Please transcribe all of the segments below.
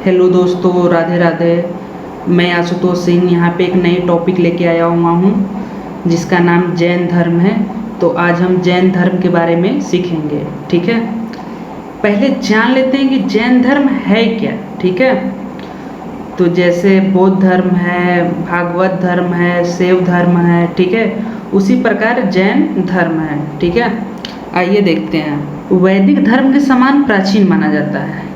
Hello दोस्तों, राधे राधे। मैं आशुतोष सिंह यहाँ पे एक नई टॉपिक लेके आया हुआ हूँ जिसका नाम जैन धर्म है। तो आज हम जैन धर्म के बारे में सीखेंगे। ठीक है, पहले जान लेते हैं कि जैन धर्म है क्या। ठीक है, तो जैसे बौद्ध धर्म है, भागवत धर्म है, शैव धर्म है, ठीक है, उसी प्रकार जैन धर्म है। ठीक है, आइए देखते हैं। वैदिक धर्म के समान प्राचीन माना जाता है।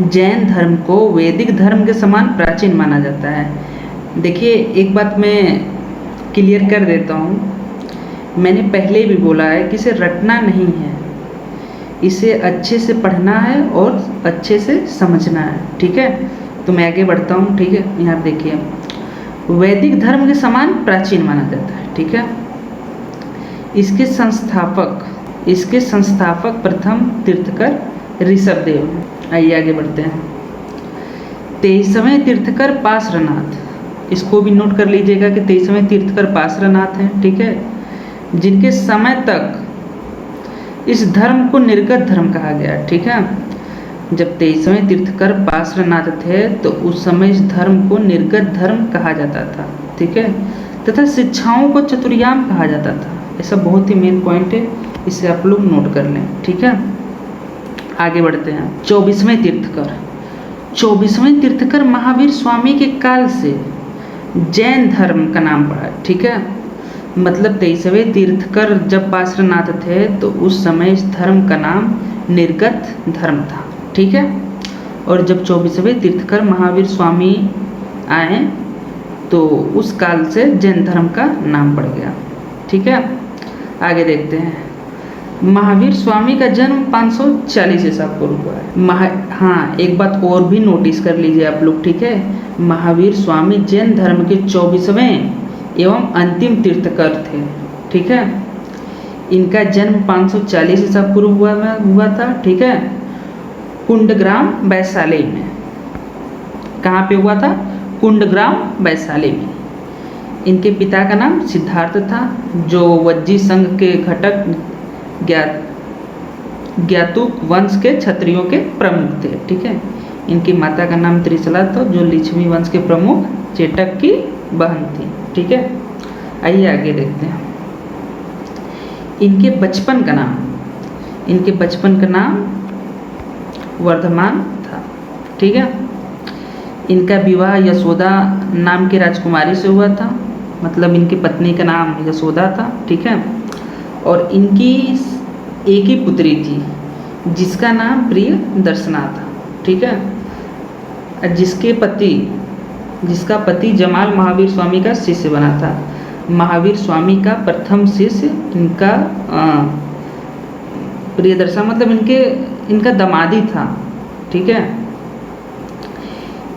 जैन धर्म को वैदिक धर्म के समान प्राचीन माना जाता है। देखिए, एक बात मैं क्लियर कर देता हूँ। मैंने पहले भी बोला है कि इसे रटना नहीं है, इसे अच्छे से पढ़ना है और अच्छे से समझना है। ठीक है, तो मैं आगे बढ़ता हूँ। ठीक है, यहाँ देखिए, वैदिक धर्म के समान प्राचीन माना जाता है। ठीक है, इसके संस्थापक प्रथम तीर्थकर ऋषभदेव हैं। आइए आगे बढ़ते हैं। 23वें तीर्थकर पार्श्वनाथ, इसको भी नोट कर लीजिएगा कि 23वें तीर्थकर पार्श्वनाथ हैं। ठीक है, जिनके समय तक इस धर्म को निर्गत धर्म कहा गया। ठीक है, जब 23वें तीर्थकर पार्श्वनाथ थे तो उस समय इस धर्म को निर्गत धर्म कहा जाता था। ठीक है, तथा शिक्षाओं को चतुर्याम कहा जाता था। ऐसा बहुत ही मेन पॉइंट है, इसे आप लोग नोट कर लें। ठीक है, आगे बढ़ते हैं। 24वें तीर्थकर महावीर स्वामी के काल से जैन धर्म का नाम पड़ा। ठीक है, मतलब 23वें तीर्थकर जब पार्श्वनाथ थे तो उस समय इस धर्म का नाम निर्गत धर्म था। ठीक है, और जब 24वें तीर्थकर महावीर स्वामी आए तो उस काल से जैन धर्म का नाम पड़ गया। ठीक है, आगे देखते हैं। महावीर स्वामी का जन्म 540 ईसा पूर्व हुआ है। हाँ, एक बात और भी नोटिस कर लीजिए आप लोग। ठीक है, महावीर स्वामी जैन धर्म के 24वें एवं अंतिम तीर्थकर थे। ठीक है, इनका जन्म 540 ईसा पूर्व हुआ था। ठीक है, कुंडग्राम वैशाली में। कहाँ पे हुआ था? कुंडग्राम वैशाली में। इनके पिता का नाम सिद्धार्थ था, जो वज्जी संघ के घटक ज्ञातुक वंश के क्षत्रियों के प्रमुख थे। ठीक है, इनकी माता का नाम त्रिशला था, जो लिच्छवी वंश के प्रमुख चेटक की बहन थी। ठीक है, आइए आगे देखते हैं। इनके बचपन का नाम वर्धमान था। ठीक है, इनका विवाह यशोदा नाम की राजकुमारी से हुआ था, मतलब इनकी पत्नी का नाम यशोदा था। ठीक है, और इनकी एक ही पुत्री थी जिसका नाम प्रिय दर्शना था। ठीक है, जिसका पति जमाल महावीर स्वामी का शिष्य बना था। महावीर स्वामी का प्रथम शिष्य इनका प्रिय दर्शना, मतलब इनका दामादी था। ठीक है,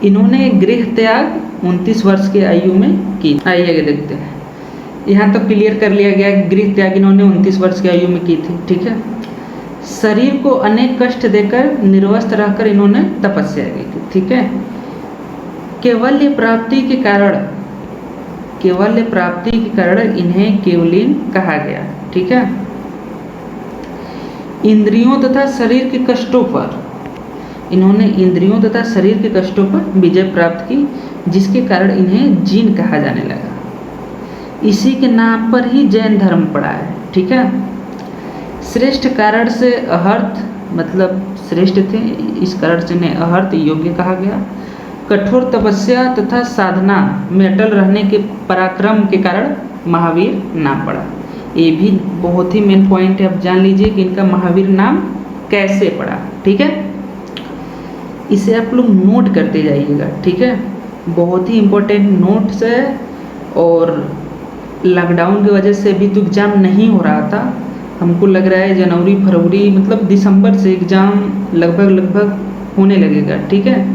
इन्होंने गृह त्याग 29 वर्ष की आयु में की। आइए आगे देखते हैं। यहाँ तक क्लियर कर लिया गया कि गृह त्याग इन्होंने 29 वर्ष की आयु में की थी। ठीक है, शरीर को अनेक कष्ट देकर निर्वस्त्र रहकर इन्होंने तपस्या की थी। ठीक है, केवल्य प्राप्ति के कारण इन्हें केवलीन कहा गया। ठीक है, इंद्रियों तथा शरीर के कष्टों पर विजय प्राप्त की, जिसके कारण इन्हें जीन कहा जाने लगा। इसी के नाम पर ही जैन धर्म पड़ा है। ठीक है, श्रेष्ठ कारण से अहर्त, मतलब श्रेष्ठ थे, इस कारण से इन्हें अहर्त योग्य कहा गया। कठोर तपस्या तथा साधना में अटल रहने के पराक्रम के कारण महावीर नाम पड़ा। ये भी बहुत ही मेन पॉइंट है, अब जान लीजिए कि इनका महावीर नाम कैसे पड़ा। ठीक है, इसे आप लोग नोट करते जाइएगा। ठीक है, बहुत ही इम्पोर्टेंट नोट्स है। और लॉकडाउन की वजह से अभी तो एग्ज़ाम नहीं हो रहा था। हमको लग रहा है जनवरी फरवरी मतलब दिसंबर से एग्ज़ाम लगभग होने लगेगा। ठीक है,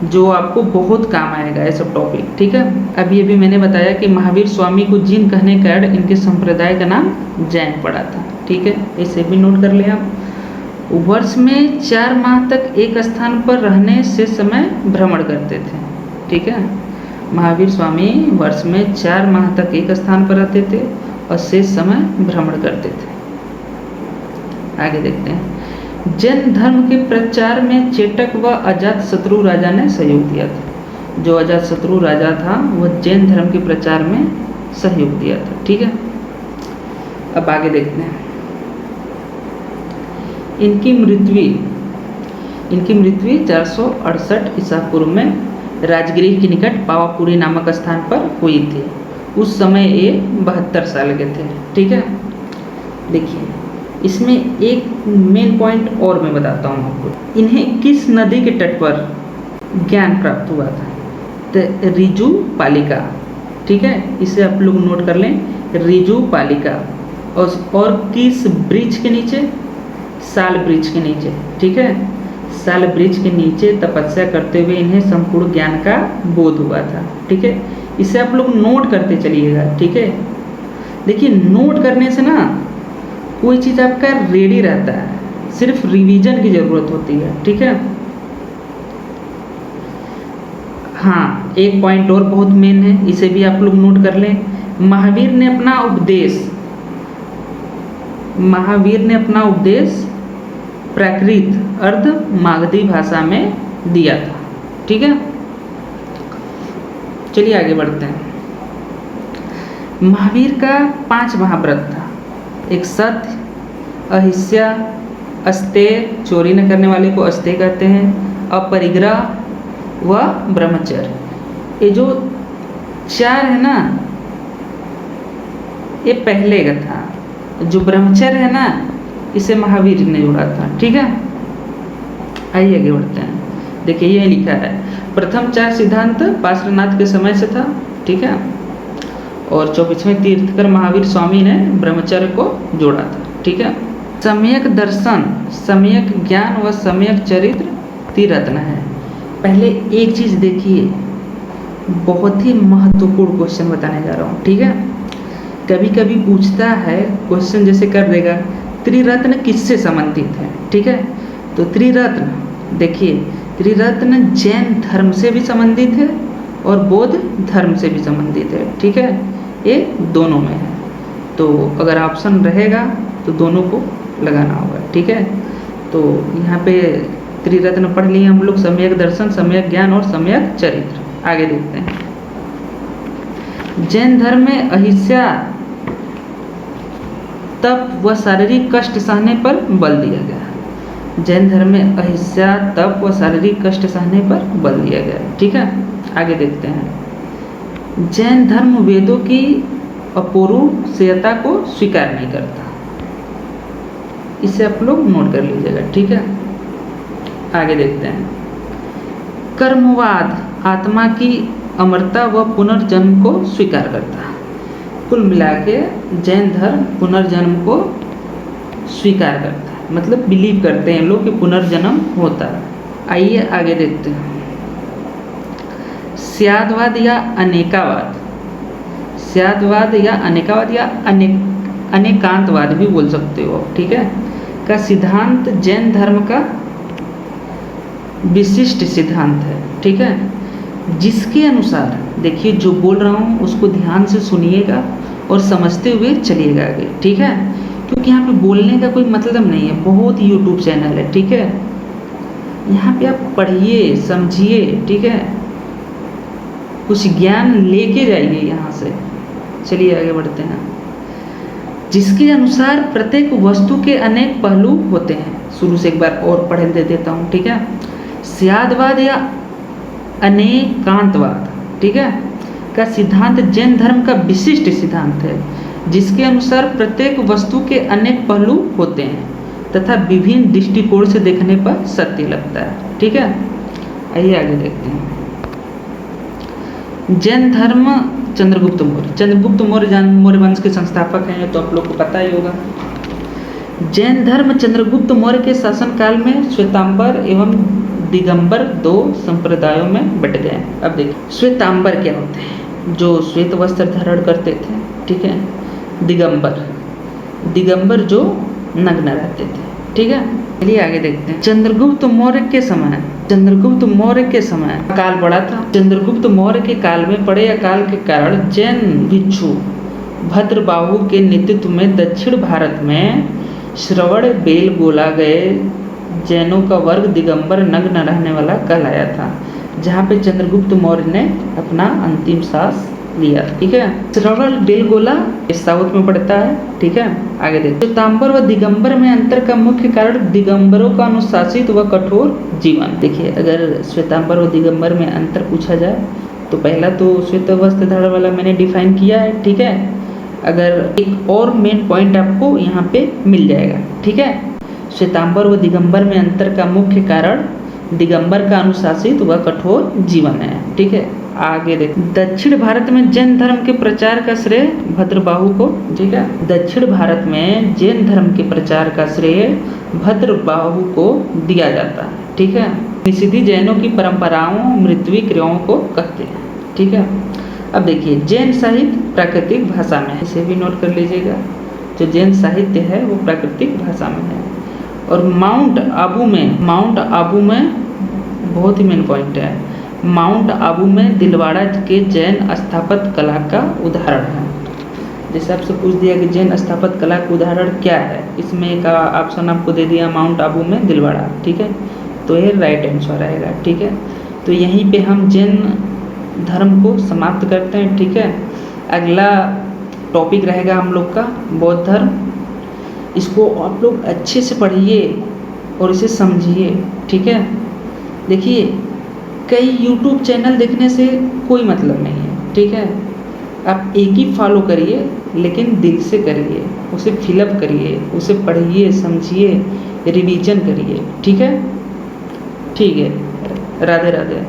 जो आपको बहुत काम आएगा ये सब टॉपिक। ठीक है, अभी मैंने बताया कि महावीर स्वामी को जीन कहने के कारण इनके संप्रदाय का नाम जैन पड़ा था। ठीक है, इसे भी नोट कर लें आप। वर्ष में 4 माह तक एक स्थान पर रहने से समय भ्रमण करते थे। ठीक है, महावीर स्वामी वर्ष में 4 माह तक एक स्थान पर रहते थे और शेष समय भ्रमण करते थे। आगे देखते हैं। जैन धर्म के प्रचार में चेटक व अजातशत्रु राजा ने सहयोग दिया था। जो अजातशत्रु राजा था वह जैन धर्म के प्रचार में सहयोग दिया था। ठीक है, अब आगे देखते हैं। इनकी मृत्यु 468 ईसा पूर्व में राजगृह के निकट पावापुरी नामक स्थान पर हुई थी। उस समय ये 72 साल के थे। ठीक है, देखिए इसमें एक मेन पॉइंट और मैं बताता हूँ आपको। इन्हें किस नदी के तट पर ज्ञान प्राप्त हुआ था? तो रिजु पालिका। ठीक है, इसे आप लोग नोट कर लें, रिजु पालिका। और किस वृक्ष के नीचे? साल वृक्ष के नीचे। ठीक है, साल वृक्ष के नीचे तपस्या करते हुए इन्हें संपूर्ण ज्ञान का बोध हुआ था। ठीक है, इसे आप लोग नोट करते चलिएगा। ठीक है, देखिए नोट करने से ना कोई चीज़ आपका रेडी रहता है, सिर्फ रिवीजन की ज़रूरत होती है। ठीक है, हाँ एक पॉइंट और बहुत मेन है, इसे भी आप लोग नोट कर लें। महावीर ने अपना उपदेश प्राकृत अर्ध मागधी भाषा में दिया था। ठीक है, चलिए आगे बढ़ते हैं। महावीर का 5 महाव्रत था। एक सत्य, अहिंसा, अस्तेय, चोरी न करने वाले को अस्तेय कहते हैं, अपरिग्रह व ब्रह्मचर्य। ये जो 4 है ना, ये पहले का था। जो ब्रह्मचर्य है ना, इसे महावीर ने जोड़ा था। ठीक है, आइए आगे बढ़ते हैं। देखिए ये लिखा है, प्रथम 4 सिद्धांत पार्श्वनाथ के समय से था। ठीक है, और 24वें तीर्थकर महावीर स्वामी ने ब्रह्मचर्य को जोड़ा था। ठीक है, सम्यक दर्शन, सम्यक ज्ञान व सम्यक चरित्र त्रिरत्न है। पहले एक चीज़ देखिए, बहुत ही महत्वपूर्ण क्वेश्चन बताने जा रहा हूँ। ठीक है, कभी कभी पूछता है क्वेश्चन, जैसे कर देगा त्रिरत्न किससे संबंधित है। ठीक है, तो त्रिरत्न देखिए, त्रिरत्न जैन धर्म से भी संबंधित है और बौद्ध धर्म से भी संबंधित है। ठीक है, ये दोनों में है, तो अगर ऑप्शन रहेगा तो दोनों को लगाना होगा। ठीक है, तो यहाँ पे त्रिरत्न पढ़ लिए हम लोग, सम्यक दर्शन, सम्यक ज्ञान और सम्यक चरित्र। आगे देखते हैं। जैन धर्म में अहिंसा, तप व शारीरिक कष्ट सहने पर बल दिया गया। जैन धर्म में अहिंसा, तप व शारीरिक कष्ट सहने पर बल दिया गया। ठीक है, आगे देखते हैं। जैन धर्म वेदों की अपौरुषेयता को स्वीकार नहीं करता। इसे आप लोग नोट कर लीजिएगा। ठीक है, आगे देखते हैं। कर्मवाद आत्मा की अमरता व पुनर्जन्म को स्वीकार करता है। कुल मिला के जैन धर्म पुनर्जन्म को स्वीकार करता है, मतलब बिलीव करते हैं लोग कि पुनर्जन्म होता है। आइए आगे देखते हैं। स्यादवाद या अनेकावाद, स्यादवाद या अनेकावाद या अनेकांतवाद भी बोल सकते हो। ठीक है, का सिद्धांत जैन धर्म का विशिष्ट सिद्धांत है। ठीक है, जिसके अनुसार, देखिए जो बोल रहा हूँ उसको ध्यान से सुनिएगा और समझते हुए चलिएगा आगे। ठीक है, क्योंकि यहाँ पे बोलने का कोई मतलब नहीं है, बहुत यूट्यूब चैनल है। ठीक है, यहाँ पे आप पढ़िए, समझिए। ठीक है, कुछ ज्ञान लेके जाइए यहाँ से। चलिए आगे बढ़ते हैं। जिसके अनुसार प्रत्येक वस्तु के अनेक पहलू होते हैं। शुरू से एक बार और पढ़ दे देता हूँ। ठीक है, स्यादवाद या अनेकांतवाद, ठीक है, का सिद्धांत जैन धर्म का विशिष्ट सिद्धांत है, जिसके अनुसार प्रत्येक वस्तु के अनेक पहलू होते हैं तथा विभिन्न दृष्टिकोण से देखने पर सत्य लगता है। ठीक है, आइए आगे देखते हैं। जैन धर्म चंद्रगुप्त मौर्य मौर्य वंश के संस्थापक हैं, तो आप लोग को पता ही होगा। जैन धर्म चंद्रगुप्त मौर्य के शासनकाल में श्वेतांबर एवं दिगंबर 2 संप्रदायों में बट गए। अब देखिए श्वेतांबर क्या होते हैं, जो श्वेत वस्त्र धारण करते थे। ठीक है, दिगंबर जो नग्न रहते थे। ठीक है, चलिए आगे देखते हैं। चंद्रगुप्त मौर्य के समय अकाल पड़ा था। चंद्रगुप्त मौर्य के काल में पड़े अकाल के कारण जैन भिक्षु भद्रबाहु के नेतृत्व में दक्षिण भारत में श्रवण बेलगोला गए जैनों का वर्ग दिगंबर नग्न रहने वाला कहलाया था, जहाँ पे चंद्रगुप्त मौर्य ने अपना अंतिम सांस लिया। ठीक है, श्रवण बेलगोला साउथ में पड़ता है। ठीक है, आगे देखते श्वेतांबर व दिगंबर में अंतर का मुख्य कारण दिगंबरों का अनुशासित व कठोर जीवन। देखिए, अगर श्वेतांबर व दिगंबर में अंतर पूछा जाए तो पहला तो श्वेत वस्त्र धारण वाला मैंने डिफाइन किया है। ठीक है, अगर एक और मेन पॉइंट आपको यहाँ पे मिल जाएगा। ठीक है, श्वेतांबर व दिगंबर में अंतर का मुख्य कारण दिगंबर का अनुशासित व कठोर जीवन है। ठीक है, आगे देख दक्षिण भारत में जैन धर्म के प्रचार का श्रेय भद्रबाहु को। ठीक है, दक्षिण भारत में जैन धर्म के प्रचार का श्रेय भद्रबाहु को दिया जाता है। ठीक है, निषिद्धि जैनों की परंपराओं मृत्वी क्रियाओं को कहते हैं। ठीक है, अब देखिए जैन साहित्य प्राकृतिक भाषा में है, इसे भी नोट कर लीजिएगा। जो जैन साहित्य है वो प्राकृतिक भाषा में है। और माउंट आबू में बहुत ही मेन पॉइंट है, माउंट आबू में दिलवाड़ा के जैन स्थापत्य कला का उदाहरण है। जैसे आपसे पूछ दिया कि जैन स्थापत्य कला का उदाहरण क्या है, इसमें एक ऑप्शन आपको दे दिया माउंट आबू में दिलवाड़ा। ठीक है, तो ये राइट आंसर आएगा। ठीक है, तो यहीं पे हम जैन धर्म को समाप्त करते हैं। ठीक है, अगला टॉपिक रहेगा हम लोग का बौद्ध धर्म। इसको आप लोग अच्छे से पढ़िए और इसे समझिए। ठीक है, देखिए कई YouTube चैनल देखने से कोई मतलब नहीं है। ठीक है, आप एक ही फॉलो करिए लेकिन दिल से करिए, उसे फिलअप करिए, उसे पढ़िए, समझिए, रिवीजन करिए। ठीक है, ठीक है, राधे राधे।